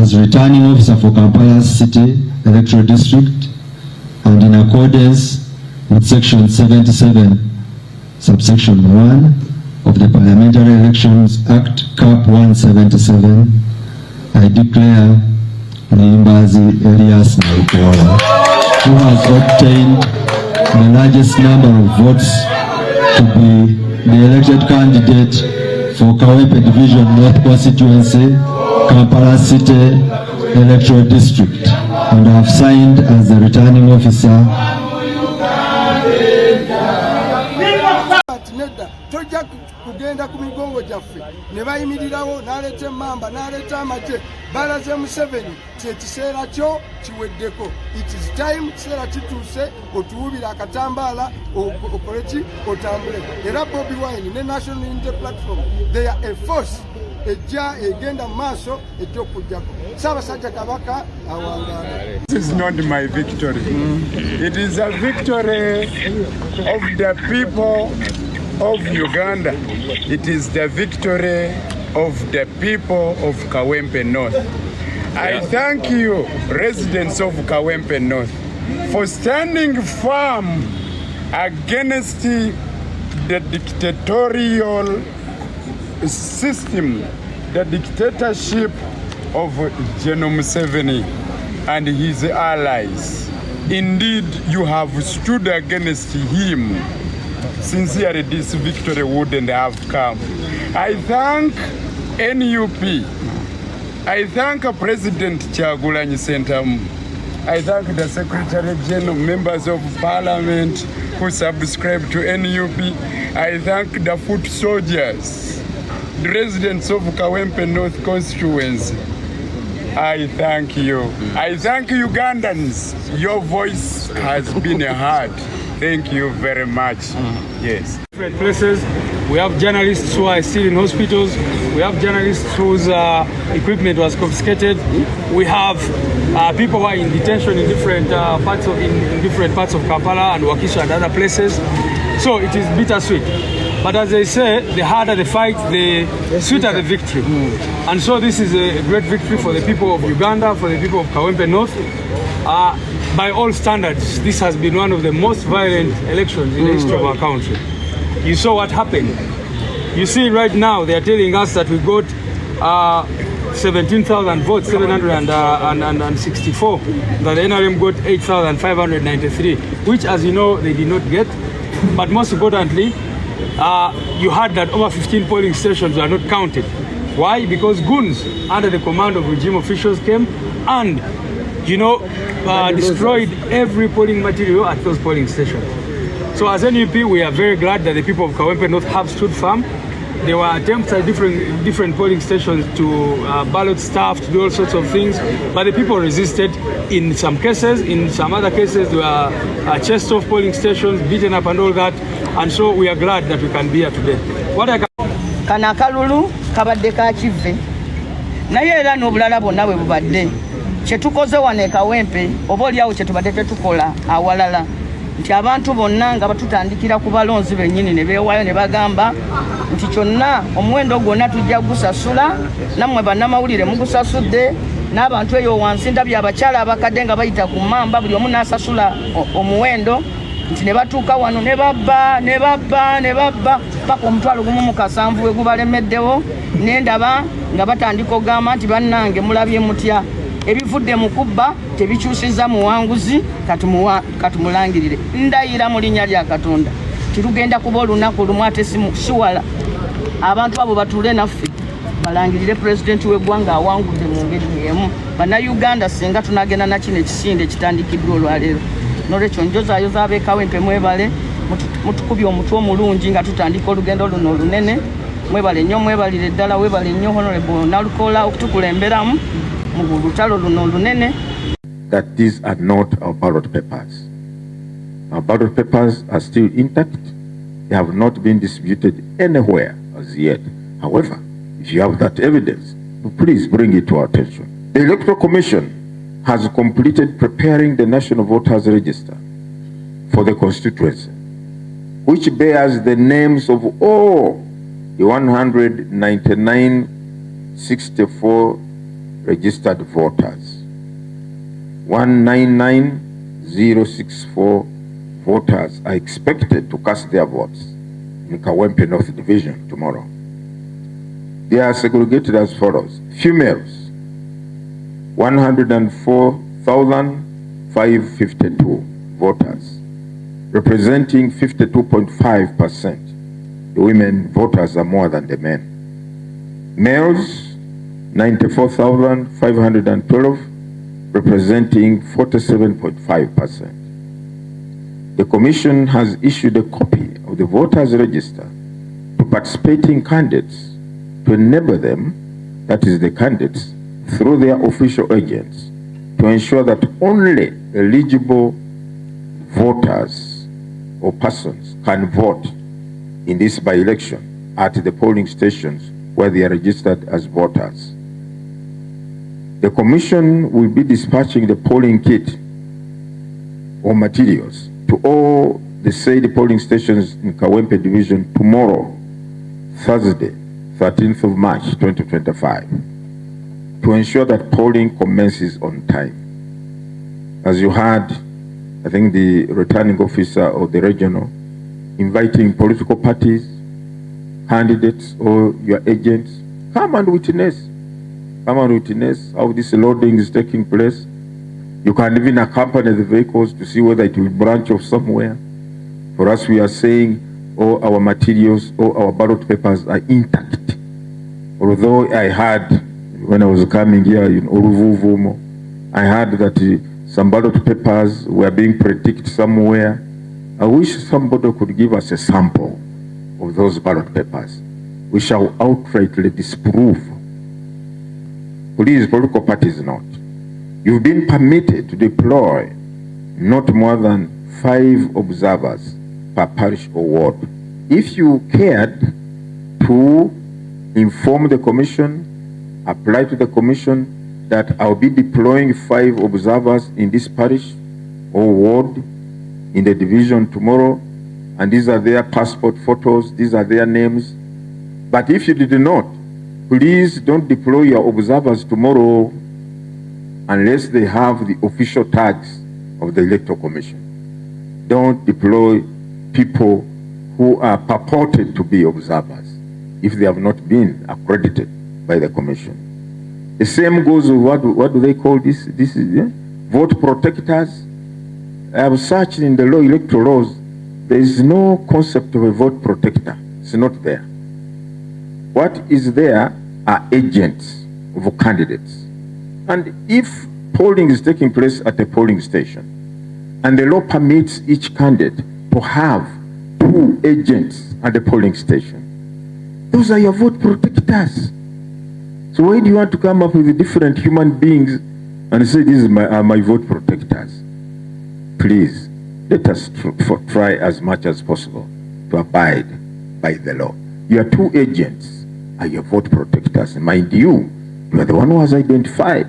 as returning officer for Kampala City Electoral District, and in accordance with Section 77, subsection 1 of the Parliamentary Elections Act, Cap 177, I declare Nimbazi Elias Nalukoola, who has obtained the largest number of votes, to be the elected candidate for Kawempe Division North Constituency, Kampala City Electoral District, and I have signed as the returning officer. Tojja kugenda ku migongo gyaffe ne bayimirirawo n'aleeta emmamba n'aleeta amagye balaze Museveni ekiseera kyo kiweddeko. It is time, kiseera kituuse otuwubira akatambaala okole ki otambule. Era Bobi Wine ne National Unity Platform, they are a force ejja egenda mu maaso ejja okujjako. Ssaabasajja Kabaka awangaala. This is not my victory. It is a victory of the people of Uganda. It is the victory of the people of Kawempe North. I thank you, residents of Kawempe North, for standing firm against the dictatorial system, the dictatorship of General Museveni and his allies. Indeed, you have stood against him. Sincerely, this victory wouldn't have come. I thank NUP. I thank President Kyagulanyi Ssentamu. I thank the Secretary General, members of Parliament who subscribe to NUP. I thank the foot soldiers, the residents of Kawempe North constituency. I thank you. I thank Ugandans. Your voice has been heard. Thank you very much. Yes. Different places. We have journalists who are still in hospitals. We have journalists whose equipment was confiscated. We have people who are in detention in different parts of Kampala and Wakiso and other places. So it is bittersweet. But as they say, the harder the fight, the sweeter the victory. And so this is a great victory for the people of Uganda, for the people of Kawempe North. By all standards, this has been one of the most violent elections in the history of our country. You saw what happened. You see right now they are telling us that we got 17,000 votes, 764, that the NRM got 8,593, which, as you know, they did not get. But most importantly, you heard that over 15 polling stations were not counted. Why? Because goons under the command of regime officials came and destroyed every polling material at those polling stations. So as NUP, we are very glad that the people of Kawempe North have stood firm. There were attempts at different polling stations to ballot staff, to do all sorts of things, but the people resisted in some cases. In some other cases, there were chased off polling stations, beaten up and all that. And so we are glad that we can be here today. Kana kalulu kabadde ka kive naye era n'obulala bwonna bwe bubadde kyetukoze wano e Kawempe oba oliawo kyetubadde tetukola awalala nti abantu bonna nga batutandikira ku balonzi bennyini ne beewaayo ne bagamba nti kyonna omuwendo gwonna tujja gusasula nammwe bannamawulire mugusasudde n'abantu eyo wansi ndabye abakyala abakadde nga bayita ku mamba buli omu n'asasula omuwendo nti ne batuuka wano ne babba paka omutwalo gumu mu kasanvu we gubalemeddewo n'endaba nga batandika ogamba nti bannange mulabye mutya ebivudde mu kubba tebikyusiza muwanguzi katumulangirire ndayira mu linnya lya Katonda tirugenda kuba olunaku lumu ate siwala abantu abo batuule naffe balangirire pulezidenti w'eggwanga awangudde mu ngeri emu bannayuganda singa tunagenda na kino ekisinde kitandikiddwa olwaleero n'olwekyo njozaayoza ab'e Kawempe mwebale mutukubye omutwe omulungi nga tutandika olugendo luno olunene mwebale nnyo mwebalire ddala weebale nnyo Honorable Nalukoola okutukulemberamu mu lutalo luno olunene. That these are not our ballot papers. Our ballot papers are still intact. They have not been distributed anywhere as yet. However, if you have that evidence, please bring it to our attention. The Electoral Commission has completed preparing the National Voters Register for the constituency, which bears the names of all the 199,64 registered voters. 199,064 voters are expected to cast their votes in Kawempe North Division tomorrow. They are segregated as follows. Females, 104,552 voters, representing 52.5%. The women voters are more than the men. Males, 94,512, representing 47.5%. The Commission has issued a copy of the voters' register to participating candidates to enable them, that is the candidates, through their official agents, to ensure that only eligible voters or persons can vote in this by-election at the polling stations where they are registered as voters. The Commission will be dispatching the polling kit or materials to all the said polling stations in Kawempe Division tomorrow, Thursday, 13th of March, 2025, to ensure that polling commences on time. As you heard, I think the returning officer of the regional inviting political parties, candidates, or your agents, come and witness how this loading is taking place. You can even accompany the vehicles to see whether it will branch off somewhere. For us, we are saying all our materials, all our ballot papers are intact. Although I heard, when I was coming here in Oruvuvumo, I heard that some ballot papers were being predicted somewhere. I wish somebody could give us a sample of those ballot papers. We shall outrightly disprove. Please, political parties not. You've been permitted to deploy not more than 5 observers per parish or ward. If you cared to inform the Commission, apply to the Commission that I'll be deploying 5 observers in this parish or ward in the division tomorrow, and these are their passport photos, these are their names. But if you did not, please don't deploy your observers tomorrow unless they have the official tags of the Electoral Commission. Don't deploy people who are purported to be observers if they have not been accredited by the Commission. The same goes with what do they call this? This is vote protectors. I have searched in the electoral laws. There is no concept of a vote protector. It's not there. What is there are agents of candidates. And if polling is taking place at a polling station, and the law permits each candidate to have 2 agents at the polling station, those are your vote protectors. So why do you want to come up with different human beings and say these are my vote protectors? Please, let us try as much as possible to abide by the law. Your 2 agents are your vote protectors. Mind you, you are the one who has identified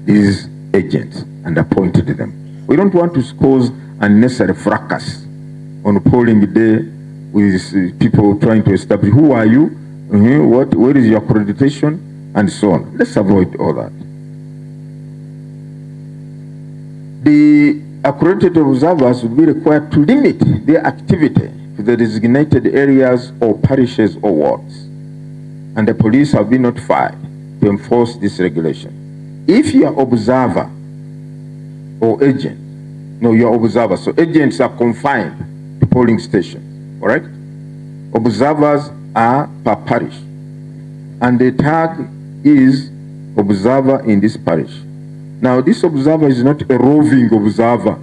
these agents and appointed them. We don't want to cause unnecessary fracas on polling day with people trying to establish who are you, where is your accreditation, and so on. Let's avoid all that. The accredited observers will be required to limit their activity to the designated areas or parishes or wards, and the police have been notified to enforce this regulation. If you are observer or agent, no, you are observer, so agents are confined to polling stations, correct? Observers are per parish, and the tag is observer in this parish. Now, this observer is not a roving observer.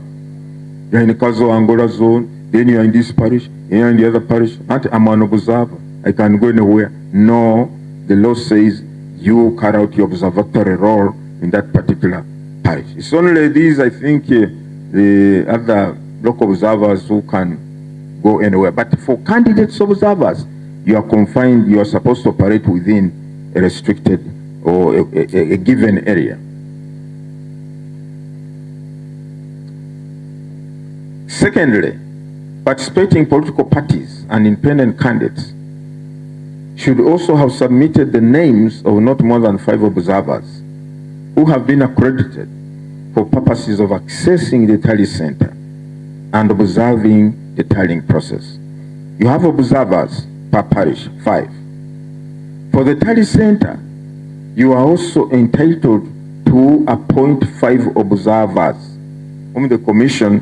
You're in the Kazo Angola zone, then you're in this parish, you're in the other parish. I'm an observer. I can go anywhere. No, the law says you carry out your observatory role in that particular parish. It's only these, I think, the other local observers who can go anywhere. But for candidates observers, you are confined, you are supposed to operate within a restricted or a given area. Secondly, participating political parties and independent candidates should also have submitted the names of not more than 5 observers who have been accredited for purposes of accessing the tally center and observing the tallying process. You have observers per parish, 5. For the tally center, you are also entitled to appoint 5 observers whom the commission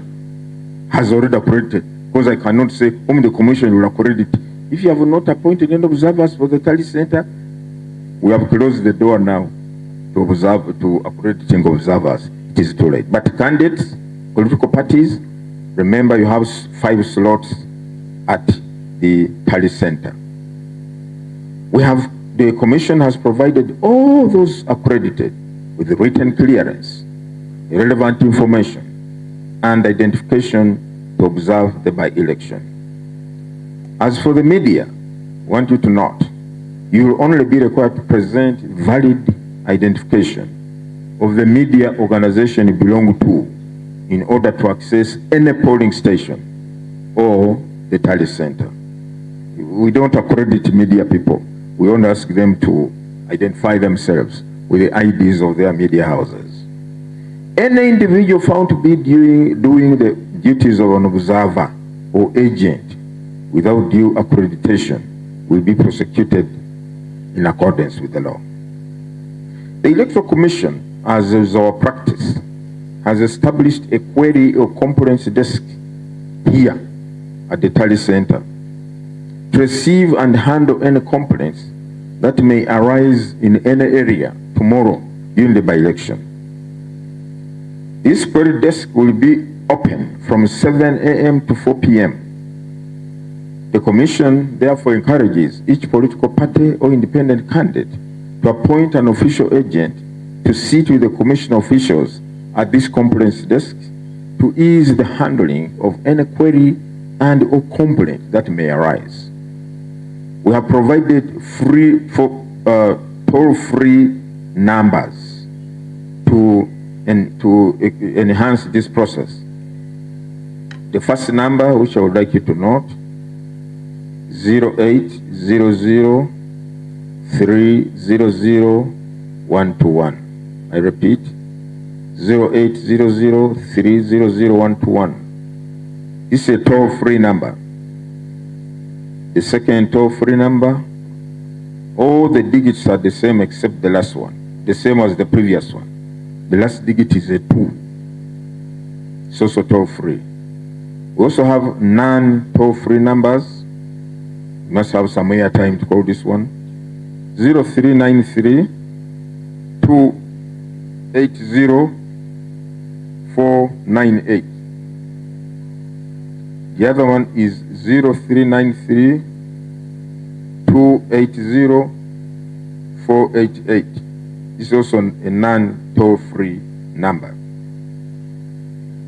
has already accredited, because I cannot say whom the commission will accredit. If you have not appointed any observers for the tally center, we have closed the door now to accrediting observers. It is too late. But candidates, political parties, remember you have 5 slots at the tally center. The commission has provided all those accredited with written clearance, relevant information, and identification to observe the by-election. As for the media, I want you to note, you will only be required to present valid identification of the media organization you belong to in order to access any polling station or the tally center. We don't accredit media people. We only ask them to identify themselves with the IDs of their media houses. Any individual found to be doing the duties of an observer or agent without due accreditation will be prosecuted in accordance with the law. The Electoral Commission, as is our practice, has established a query or complaints desk here at the tally center to receive and handle any complaints that may arise in any area tomorrow during the by-election. This query desk will be open from 7 a.m. to 4 p.m. The Commission therefore encourages each political party or independent candidate to appoint an official agent to sit with the Commission officials at this complaints desk to ease the handling of any query and or complaint that may arise. We have provided toll-free numbers to enhance this process. The first number, which I would like you to note, 0800-300-121. I repeat, 0800-300-121. This is a toll-free number. The second toll-free number, all the digits are the same except the last one, the same as the previous one. The last digit is a 2. It's also toll-free. We also have non-toll-free numbers. You must have some air time to call this one. 0393 280 498. The other one is 0393 280 488. This is also a non-toll-free number.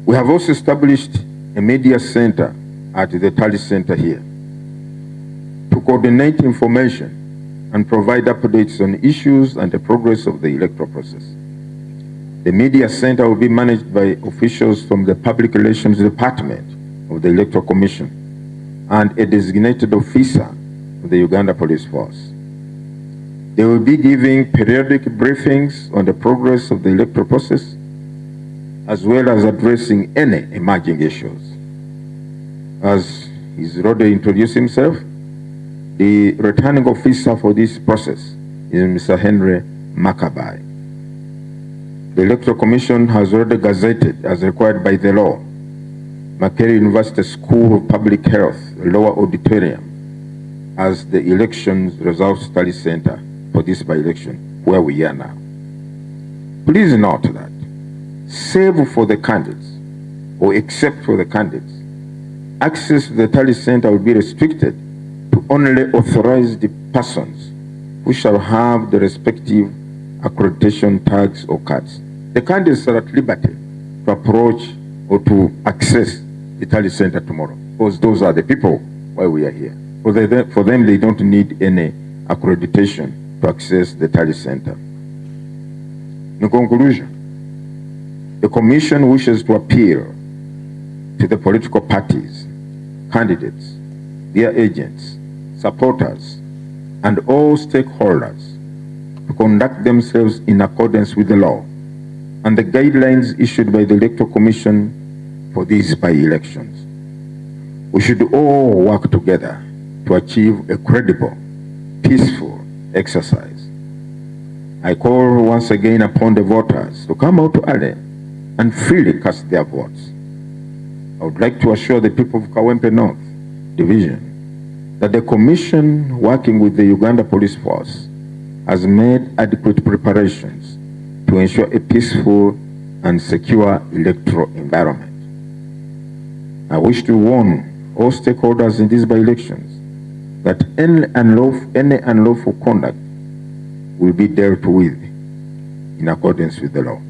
We have also established a media center at the tally center here to coordinate information and provide updates on issues and the progress of the electoral process. The media center will be managed by officials from the Public Relations Department of the Electoral Commission and a designated officer of the Uganda Police Force. They will be giving periodic briefings on the progress of the electoral process, as well as addressing any emerging issues. As he's already introduced himself, the returning officer for this process is Mr. Henry Makabai. The Electoral Commission has already gazetted, as required by the law, Makerere University School of Public Health Lower Auditorium as the elections results tally center for this by-election, where we are now. Please note that, save for the candidates, or except for the candidates, access to the tally center will be restricted to only authorized persons who shall have the respective accreditation tags or cards. The candidates are at liberty to approach or to access the tally center tomorrow, because those are the people why we are here. For them, they don't need any accreditation to access the tally center. In conclusion, the Commission wishes to appeal to the political parties, candidates, their agents, supporters, and all stakeholders to conduct themselves in accordance with the law and the guidelines issued by the Electoral Commission for these by-elections. We should all work together to achieve a credible, peaceful exercise. I call once again upon the voters to come out early and freely cast their votes. I would like to assure the people of Kawempe North Division that the Commission, working with the Uganda Police Force, has made adequate preparations to ensure a peaceful and secure electoral environment. I wish to warn all stakeholders in these by-elections that any unlawful conduct will be dealt with in accordance with the law.